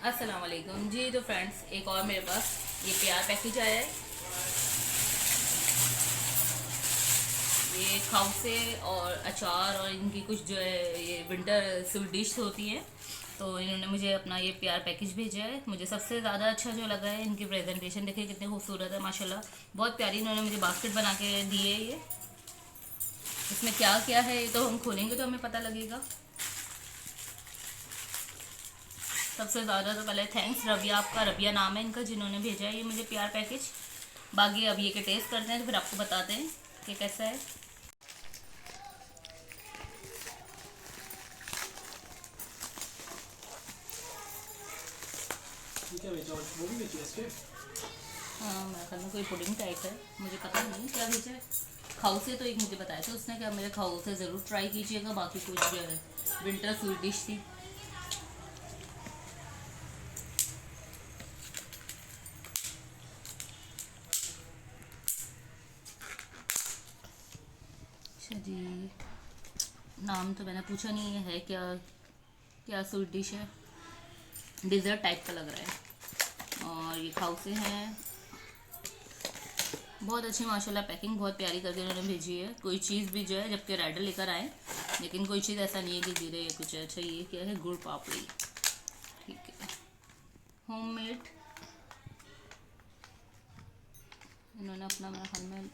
अस्सलाम वालेकुम जी। तो फ्रेंड्स, एक और मेरे पास ये प्यार पैकेज आया है। ये खाउसे और अचार और इनकी कुछ जो है ये विंटर स्वीट डिश होती हैं। तो इन्होंने मुझे अपना ये प्यार पैकेज भेजा है। मुझे सबसे ज़्यादा अच्छा जो लगा है इनकी प्रेजेंटेशन, देखिए कितनी खूबसूरत है माशाल्लाह, बहुत प्यारी। इन्होंने मुझे बास्केट बना के दी है। ये इसमें क्या क्या है ये तो हम खोलेंगे तो हमें पता लगेगा। सबसे ज़्यादा तो पहले थैंक्स रबिया, आपका रबिया नाम है इनका, जिन्होंने भेजा है ये मुझे प्यार पैकेज। बाकी अब ये के टेस्ट करते हैं तो फिर आपको बताते हैं कि कैसा है। क्या बेचा? वो भी बेची इसके? हाँ, मेरे ख्याल में कोई पुडिंग टाइप है, मुझे पता नहीं क्या भेजा है। खाऊ से तो एक मुझे बताया था उसने कि आप मेरे खाऊ से ज़रूर ट्राई कीजिएगा। बाकी कुछ जो है विंटर स्वीट डिश थी। अच्छा जी, नाम तो मैंने पूछा नहीं है क्या क्या स्वीट डिश है। डिज़र्ट टाइप का लग रहा है। और ये खाऊ से हैं, बहुत अच्छी माशाल्लाह। पैकिंग बहुत प्यारी करके उन्होंने भेजी है। कोई चीज़ भी जो है, जबकि राइडर लेकर आए, लेकिन कोई चीज़ ऐसा नहीं है कि गिरे या कुछ। अच्छा, ये क्या है? गुड़ पापड़ी, ठीक है, होममेड। इन्होंने अपना मेरा ख्याल में,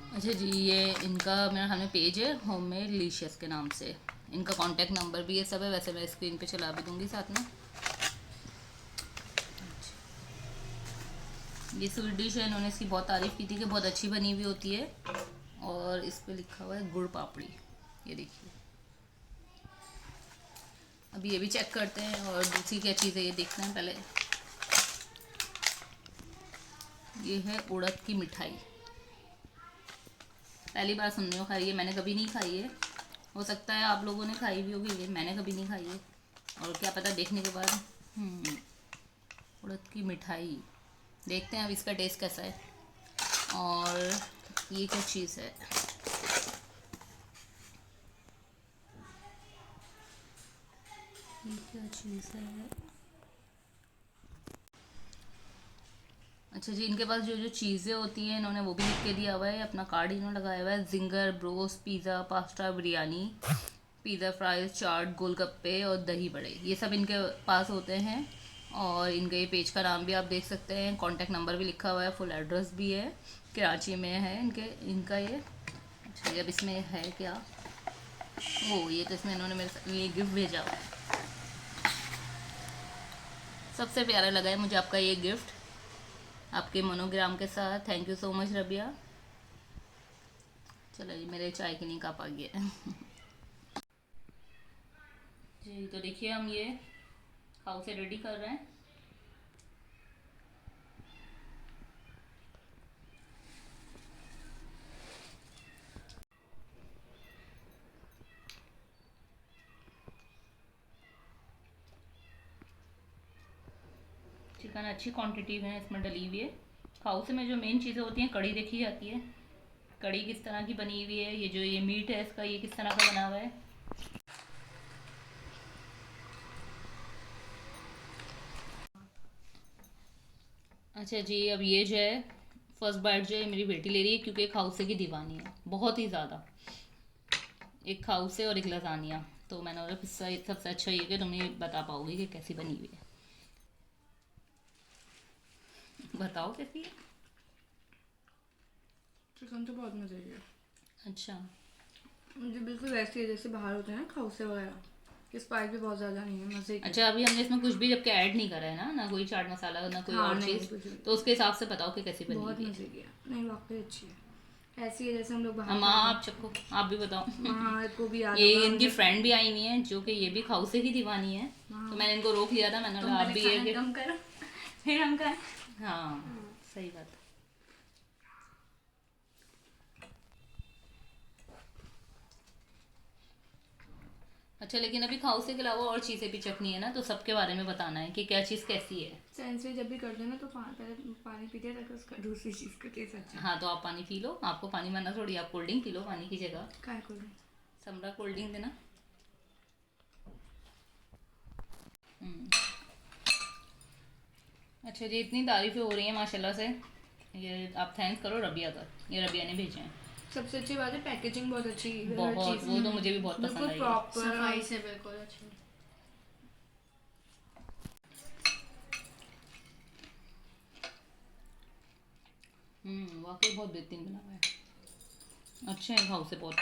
अच्छा जी, ये इनका मेरा ख्याल में पेज है होममेड डिलीशियस के नाम से। इनका कांटेक्ट नंबर भी ये सब है, वैसे मैं स्क्रीन पे चला भी दूंगी साथ में। ये स्वीट डिश है, इन्होंने इसकी बहुत तारीफ़ की थी कि बहुत अच्छी बनी हुई होती है। और इस पे लिखा हुआ है गुड़ पापड़ी, ये देखिए। अभी ये भी चेक करते हैं और दूसरी क्या चीज़ है ये देखते हैं पहले। ये है उड़द की मिठाई, पहली बार सुनने को खाई है, मैंने कभी नहीं खाई है। हो सकता है आप लोगों ने खाई भी होगी, ये मैंने कभी नहीं खाई है। और क्या पता देखने के बाद। उड़द की मिठाई, देखते हैं अब इसका टेस्ट कैसा है। और ये क्या चीज़ है? ये क्या चीज़ है? अच्छा जी, इनके पास जो जो चीज़ें होती हैं इन्होंने वो भी लिख के दिया हुआ है। अपना कार्ड इन्होंने लगाया हुआ है। Zinger, broast, pizza, pasta, biryani, pizza, fries, chaat, golgappe और दही बड़े, ये सब इनके पास होते हैं। और इनके ये पेज का नाम भी आप देख सकते हैं, कॉन्टैक्ट नंबर भी लिखा हुआ है, फुल एड्रेस भी है, कराची में है इनका ये। अच्छा, अब इसमें है क्या? ओ, ये तो इसमें इन्होंने मेरे लिए गिफ्ट भेजा हुआ है। सबसे प्यारा लगा है मुझे आपका ये गिफ्ट, आपके मोनोग्राम के साथ। Thank you so much Rabia. चलो जी, मेरे चाय की नहीं कप आ गया जी। तो देखिए, हम ये खाऊ से रेडी कर रहे हैं। चिकन अच्छी क्वांटिटी में इसमें डली हुई है। खाऊ से में जो मेन चीज़ें होती हैं, कड़ी देखी जाती है। कड़ी किस तरह की बनी हुई है, ये जो ये मीट है इसका, ये किस तरह का बना हुआ है। अच्छा जी, अब ये जो है फर्स्ट बाइट जो है मेरी बेटी ले रही है, क्योंकि एक खाउसे की दीवानी है बहुत ही ज़्यादा। एक खाउसे और एक लजानिया। तो मैंने बोला सबसे अच्छा ये कि तुम ये बता पाओगी कि कैसी बनी हुई है। बताओ कैसी है। चिकन तो बहुत मज़े की है। अच्छा, मुझे बिल्कुल वैसी है जैसे बाहर होते हैं ना खाउसे वगैरह, कि स्पाइस भी बहुत ज़्यादा नहीं है, मज़े की। अच्छा, अभी हमने इसमें कुछ भी जबकि ऐड नहीं करा है ना, ना कोई चाट मसाला ना कोई हाँ, और नहीं चीज़। कुछ भी। तो उसके हिसाब से बताओ कि कैसी बनी बहुत हुई मज़े है। की है, नहीं वाकई अच्छी है, ऐसी है जैसे हम लोग बाहर हम खाते आप हैं। चक्को, आप भी बताओ हाँ, को भी याद ये होगा इनकी हमने। फ्रेंड भी आई हुई है जो कि ये भी खाउसे की दीवानी है। हाँ, तो मैंने इनको रोक लिया था, मैंने तुम बोला आप पहले भी ये खाना कि कम करो फिर हम खाएं। हाँ, सही बात है। अच्छा, लेकिन अभी खाउसे के अलावा और चीज़ें भी चखनी है ना, तो सबके बारे में बताना है कि क्या चीज़ कैसी है। सेंसरी जब भी करते हैं ना तो पहले पानी पीते हैं ताकि उसका दूसरी चीज़ का टेस्ट अच्छा है। हाँ, तो आप पानी पी लो, आपको पानी माना थोड़ी, आप कोल्ड ड्रिंक पी लो पानी की जगह। काय कोल्ड ड्रिंक? समरा कोल्ड ड्रिंक देना। अच्छा जी, इतनी तारीफें हो रही हैं माशाल्लाह से। ये आप थैंक्स करो रबिया का, ये रबिया ने भेजे हैं। सबसे अच्छी बात है पैकेजिंग बहुत अच्छी है, हर बहुत, चीज़ वो तो मुझे भी बहुत पसंद बिल्कुल आई है। प्रॉपर। सफाई से बिल्कुल अच्छी। वाकई बहुत बेहतरीन बना हुआ है, अच्छे हैं खाओ से बहुत,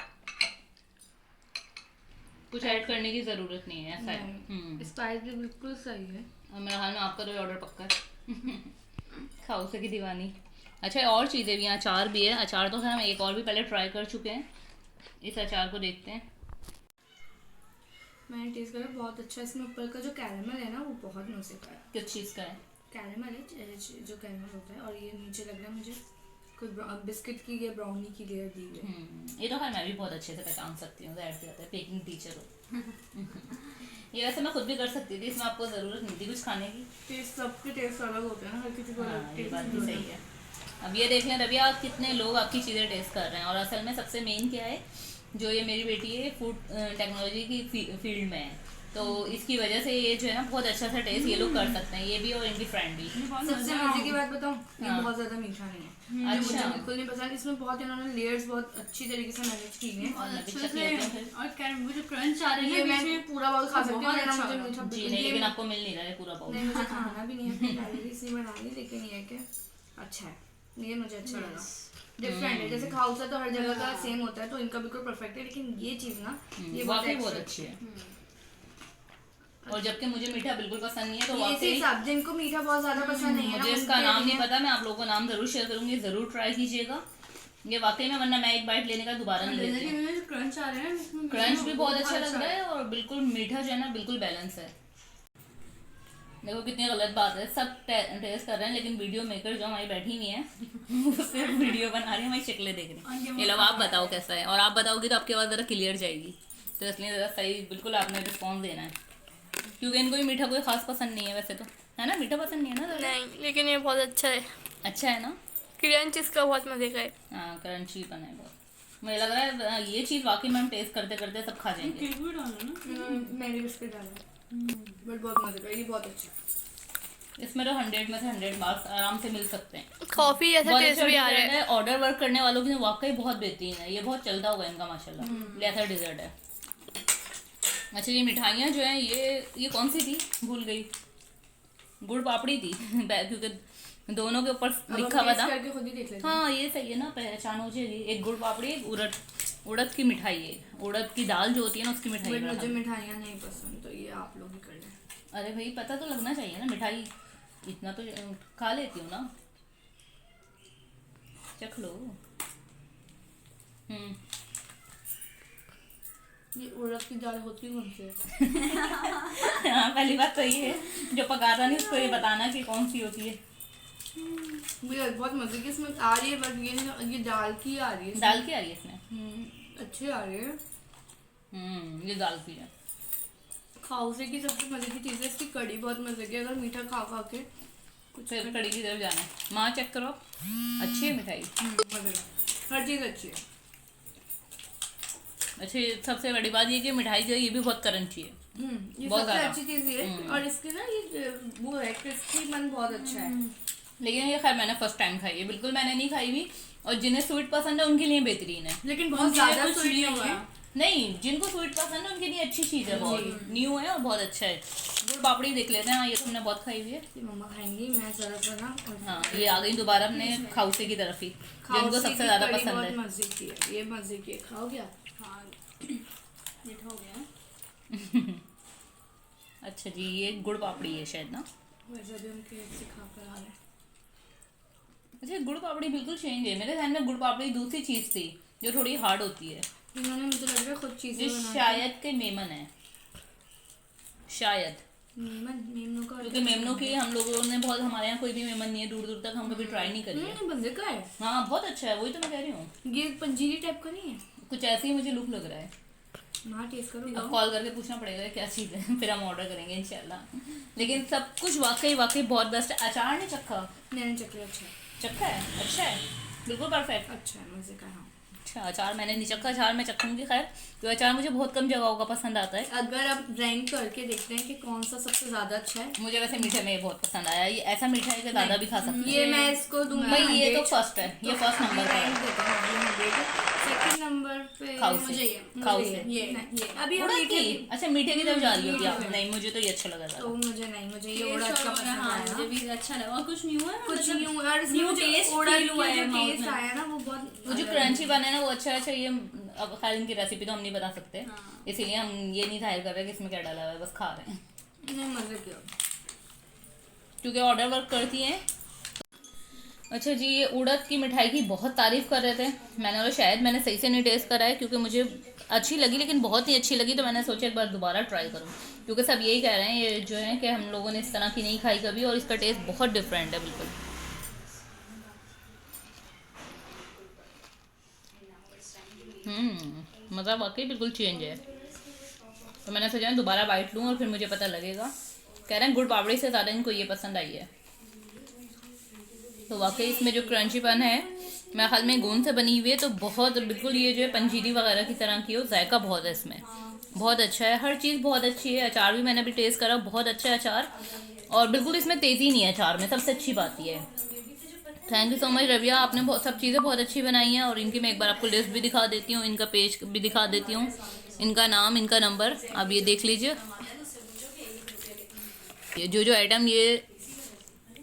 कुछ ऐड करने की ज़रूरत नहीं है, ऐसा है। स्पाइस भी बिल्कुल सही है। और मेरे हाल में आपका तो ऑर्डर पक्का है। खाओ से की दीवानी। अच्छा, और चीज़ें भी हैं, अचार भी है। अचार तो खैर हम एक और भी पहले ट्राई कर चुके हैं, इस अचार को देखते हैं। मैंने टेस्ट करा, बहुत अच्छा है। इसमें ऊपर का जो कैरेमल है ना वो बहुत मज़े का है। किस चीज़ का है? कैरेमल है जो कैरेमल होता है, और ये नीचे लग रहा है मुझे कोई बिस्किट की या ब्राउनी की लेयर दी हुई है। ये तो खैर मैं भी बहुत अच्छे से पहचान सकती हूँ, ज़ाहिर सी बात है, बेकिंग टीचर हो। ये वैसे मैं खुद भी कर सकती थी, इसमें आपको ज़रूरत नहीं थी कुछ खाने की। टेस्ट, सबके टेस्ट अलग होते हैं ना, हर किसी को हाँ, अलग ये टेस्ट बात भी होता है। सही है। अब ये देख लें रबिया, कितने लोग आपकी चीज़ें टेस्ट कर रहे हैं, और असल में सबसे मेन क्या है, जो ये मेरी बेटी है फूड टेक्नोलॉजी की फील्ड में है, तो इसकी वजह से ये जो है ना बहुत अच्छा सा टेस्ट ये लोग कर सकते हैं, ये भी और इनकी फ्रेंड भी। सबसे मजे की बात बताऊं, ये हाँ। बहुत ज्यादा मीठा नहीं है। अच्छा। मुझे बिल्कुल नहीं पसंद। इसमें बहुत इन्होंने लेयर्स बहुत अच्छी तरीके से मैनेज की हैं। और अच्छे नबी से। लेते हैं फिर। और कैरम वो जो क्रंच आ रही ये है मैं बीच में, पूरा बाउल खा सकती हूँ, बहुत वरना अच्छा मुझे लगा। मीठा जी बिल्कुल नहीं, लेकिन ये- आपको मिल नहीं रहा है पूरा बाउल। नहीं, मुझे खाना भी नहीं है, अपनी डायरी इसलिए बना ली, लेकिन ये है कि अच्छा है, ये मुझे अच्छा लगा। डिफरेंट है, जैसे खाउसा तो हर जगह का सेम होता है, तो इनका बिल्कुल परफेक्ट है, लेकिन ये चीज़ ना ये वाकई बहुत extra अच्छी है। और जबकि मुझे मीठा बिल्कुल पसंद नहीं है, तो ये वाकई चीज़ आप जिनको मीठा बहुत ज्यादा पसंद नहीं है ना, मुझे इसका उनके नाम नहीं लिए- पता, मैं आप लोगों को नाम जरूर शेयर करूंगी, जरूर ट्राई कीजिएगा ये वाकई में, वरना मैं एक बाइट लेने का दोबारा नहीं लेती हूँ। लेकिन जो क्रंच आ रहे हैं इसमें क्रंच भी बहुत अच्छा लग रहा है, और बिल्कुल मीठा जो है ना बिल्कुल बैलेंस है। देखो कितनी गलत बात है, सब टेस्ट कर रहे हैं, लेकिन वीडियो मेकर जो हमारी बैठी हुई है वो सिर्फ वीडियो बना रही है, हमारी शक्लें देख रही हैं। ये लो, आप बताओ कैसा है, और आप बताओगी तो आपकी आवाज़ ज़रा क्लियर जाएगी, तो इसलिए ज़रा सही बिल्कुल आपने रिस्पॉन्स देना है, क्योंकि इनको भी मीठा कोई खास पसंद नहीं है वैसे तो, है ना? मीठा पसंद नहीं है ना? नहीं, लेकिन ये बहुत अच्छा है। अच्छा है ना? क्रंच इसका बहुत मजे का है। हाँ, क्रंची बना है बहुत। मुझे लग रहा है ये चीज़ वाकई में हम टेस्ट करते करते सब खा जाएंगे। केक भी डालो ना। मैंने बिस्किट डाला, बट बहुत मजे का, ये बहुत अच्छा है। इसमें तो 100 में से 100 मार्क्स आराम से मिल सकते हैं। कॉफी जैसा बहुत टेस्ट अच्छा भी आ रहा dessert है। है, ऑर्डर वर्क करने वालों के लिए वाकई बहुत बेहतरीन है, ये बहुत चलता होगा इनका माशाल्लाह, ऐसा डिजर्ट है। अच्छा, ये मिठाइयाँ जो हैं ये कौन सी थी, भूल गई, गुड़ पापड़ी थी क्योंकि दोनों के ऊपर अब लिखा हम हुआ taste था। करके खुद ही देख लेते हैं। हाँ, ये सही है ना, पहचान हो जाएगी। एक गुड़ पापड़ी, एक उड़द की मिठाई है, उड़द की दाल जो होती है ना उसकी मिठाई बट बना मुझे था। मिठाइयाँ नहीं पसंद, तो ये आप लोग ही कर लें। अरे भाई, पता तो लगना चाहिए ना, मिठाई इतना तो खा लेती हूँ ना, चख लो। ये उड़द की दाल होती कौन सी है? हाँ, पहली बात तो ये है, जो पकाता नहीं उसको ये बताना कि कौन सी होती है। ये बहुत मजे की इसमें आ रही है, बट ये दाल की आ रही है। दाल की आ रही है इसमें? अच्छी आ रही है। ये दाल की है। खाउसे की सबसे मजे की चीज़ है इसकी कड़ी, बहुत मजे की है। अगर मीठा खा खा के फिर कड़ी की तरफ जाना है। माँ चेक करो, अच्छी है मिठाई। मजे का, हर चीज़ अच्छी है। अच्छा, सबसे बड़ी बात ये कि मिठाई जो है ये भी बहुत क्रंची है। ये बहुत सबसे ज़्यादा। अच्छी चीज़ ये है, और इसके ना ये वो है क्रिस्पी मन बहुत अच्छा है। लेकिन ये खैर मैंने फर्स्ट टाइम खाई है, बिल्कुल मैंने नहीं खाई हुई, और जिन्हें स्वीट पसंद है उनके लिए बेहतरीन है। लेकिन बहुत उनके ज़्यादा कुछ स्वीट नहीं नहीं हुआ। है। नहीं, जिनको स्वीट पसंद है उनके लिए अच्छी चीज़ है, बहुत न्यू है और बहुत अच्छा है। गुड़ पापड़ी देख लेते हैं। हाँ, ये तो हमने बहुत खाई हुई है। ये मम्मा खाएंगी, मैं ज़रा सा ना, और हाँ, ये आ गई दोबारा अपने खाउसे की तरफ ही, जिनको खाउसे सबसे की ज़्यादा कड़ी पसंद बहुत है। मजे की है, ये मजे की है। खाओगे आप? हाँ, मीठा हो गया है। अच्छा जी, ये गुड़ पापड़ी है शायद ना? वैसे भी हम केक से खा कर आ रहे हैं। अच्छा, गुड़ पापड़ी बिल्कुल चेंज है। मेरे ध्यान में गुड़ पापड़ी दूसरी चीज़ थी जो थोड़ी हार्ड होती है, इन्होंने मुझे लग रहा है खुद चीज़ें जो बना के- शायद के मेमन है, शायद, मेमनों का क्योंकि मेमनों की हम लोगों ने बहुत, हमारे यहाँ कोई भी मेमन नहीं है दूर दूर तक, हम कभी ट्राई नहीं करी है। बंदे का है। हाँ, बहुत अच्छा है, वही तो मैं कह रही हूँ, ये पंजीरी टाइप का नहीं है। कुछ ऐसे ही मुझे लुक लग रहा है। ना टेस्ट करो। अब कॉल करके पूछना पड़ेगा क्या चीज़ है, फिर हम ऑर्डर करेंगे इंशाल्लाह। लेकिन सब कुछ वाकई वाकई बहुत बेस्ट है। अचार नहीं चखा? मैंने चकले अच्छा है। चखा है, अच्छा है, बिल्कुल परफेक्ट। अच्छा है, मजे का। हाँ, अच्छा अचार मैंने नहीं चखा, अचार मैं चखूंगी खैर, तो अचार मुझे बहुत कम जगहों का पसंद आता है। अगर आप रैंक करके देखते हैं कि कौन सा सबसे ज्यादा अच्छा है, मुझे वैसे मीठे में ये बहुत पसंद आया, ये ऐसा मीठा है कि ज़्यादा भी खा सकते ये मैं इसको दूंगी हैं भाई। ये तो 100, फर्स्ट है, ये फर्स्ट नंबर का रैंक है। देते हैं 100। सेकंड नंबर पे खाउस मुझे है, ये खाउस मुझे है। ये अभी हम उड़द मीठे की? अच्छा मीठे की तरफ जा रही होती आप? नहीं मुझे तो ये अच्छा लगा तो था। मुझे नहीं, मुझे ये टेस्ट उड़द का और पसंद हाँ आया। मुझे भी अच्छा लगा, और कुछ न्यू है, कुछ मतलब न्यू और इसमें न्यू मुझे टेस्ट उड़द फील हुआ का है जो माउथ टेस्ट में। आया ना वो बहुत वो जो क्रंची बना है ना वो अच्छा है। अच्छा ये अब खैर इनकी रेसिपी तो हम नहीं बता सकते, हाँ। इसीलिए हम ये नहीं जाहिर कर रहे कि इसमें क्या डाला हुआ है, बस खा रहे हैं नहीं मजे किया। क्योंकि ऑर्डर वर्क करती हैं। अच्छा जी, ये उड़द की मिठाई की बहुत तारीफ़ कर रहे थे, मैंने बोला शायद मैंने सही से नहीं टेस्ट करा है, क्योंकि मुझे अच्छी लगी लेकिन बहुत ही अच्छी लगी, तो मैंने सोचा एक बार दोबारा ट्राई करूँ, क्योंकि सब यही कह रहे हैं ये जो है कि हम लोगों ने इस तरह की नहीं खाई कभी, और इसका टेस्ट बहुत डिफरेंट है बिल्कुल। मज़ा वाकई बिल्कुल चेंज है, तो मैंने सोचा मैं दोबारा बाइट लूँ और फिर मुझे पता लगेगा। कह रहे हैं गुड़ पापड़ी से ज़्यादा इनको ये पसंद आई है। तो वाकई इसमें जो क्रंचीपन है, मेरे ख्याल में गोंद से बनी हुई है, तो बहुत बिल्कुल ये जो है पंजीरी वगैरह की तरह की हो, जायका बहुत है इसमें, बहुत अच्छा है, हर चीज़ बहुत अच्छी है। अचार भी मैंने अभी टेस्ट करा, बहुत अच्छा है अचार, और बिल्कुल इसमें तेज़ी नहीं है अचार में, सबसे अच्छी बात ये है। थैंक यू सो मच रविया, आपने बहुत सब चीज़ें बहुत अच्छी बनाई हैं, और इनकी मैं एक बार आपको लिस्ट भी दिखा देती हूँ, इनका पेज भी दिखा देती हूँ, इनका नाम, इनका नंबर, आप ये देख लीजिए। ये जो आइटम ये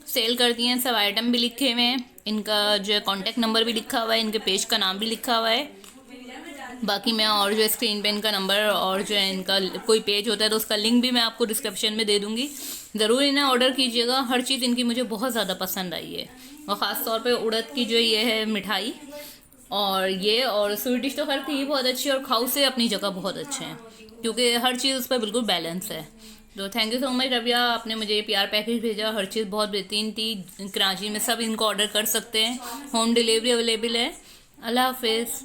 सेल करती हैं सब आइटम भी लिखे हुए हैं, इनका जो है कॉन्टैक्ट नंबर भी लिखा हुआ है, इनके पेज का नाम भी लिखा हुआ है। बाकी मैं और जो है स्क्रीन पे इनका नंबर और जो है इनका कोई पेज होता है तो उसका लिंक भी मैं आपको डिस्क्रिप्शन में दे दूँगी, ज़रूर इन्हें ऑर्डर कीजिएगा। हर चीज़ इनकी मुझे बहुत ज़्यादा पसंद आई है, और ख़ास तौर पे उड़द की जो ये है मिठाई, और स्वीट डिश तो खैर थी बहुत अच्छी, और खाऊ से अपनी जगह बहुत अच्छे हैं, क्योंकि हर चीज़ उस पर बिल्कुल बैलेंस है। तो थैंक यू सो मच रविया, आपने मुझे ये प्यार पैकेज भेजा, हर चीज़ बहुत बेहतरीन थी। कराची में सब इनको ऑर्डर कर सकते हैं, होम डिलीवरी अवेलेबल है। अल्लाह हाफिज़।